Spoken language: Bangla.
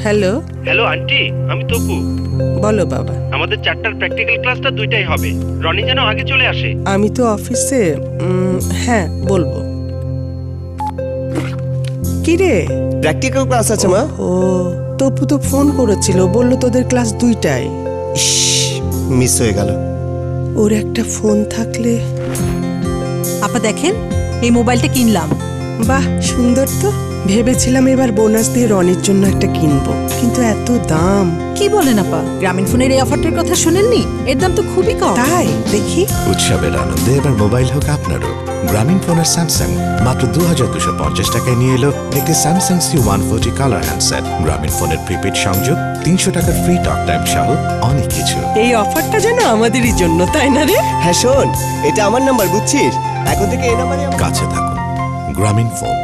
হ্যালো হ্যালো আন্টি, আমি তপু। বলো বাবা। আমাদের 4টার প্র্যাকটিক্যাল ক্লাসটা 2টায় হবে। রনি যেন আগে চলে আসে। আমি তো অফিসে। হ্যাঁ বলবো। কি রে? প্র্যাকটিক্যাল ক্লাস আছে মা। ও তপু তো ফোন করেছিল, বললো তোদের ক্লাস 2টায়। ইস, মিস হয়ে গেল। ওর একটা ফোন থাকলে। আপা দেখেন, এই মোবাইলটা কিনলাম। বাহ, সুন্দর তো। ভেবেছিলাম এবার বোনাস দিয়ে রনির জন্য একটা কিনবো, কিন্তু এত দাম। কি বলেন আপা, গ্রামীণ ফোনের এই অফারটার কথা শুনেননি? এর দাম তো খুবই কম। তাই দেখি। উৎসবের আনন্দে এবার মোবাইল হোক আপনারও। গ্রামীণ ফোনের স্যামসাং মাত্র 2250 টাকায় নিয়ে এলো একটি স্যামসাং C140 কালার হ্যান্ডসেট। গ্রামীণ ফোনের প্রিপেড সংযোগ, 300 টাকার ফ্রি টক টাইম সহ অনেক কিছু। এই অফারটা যেন আমাদেরই জন্য, তাই না রে? হ্যাঁ শোন, এটা আমার নাম্বার বুঝছিস, এখন থেকে এই নাম্বারে কাছে থাকুন। গ্রামীণ ফোন।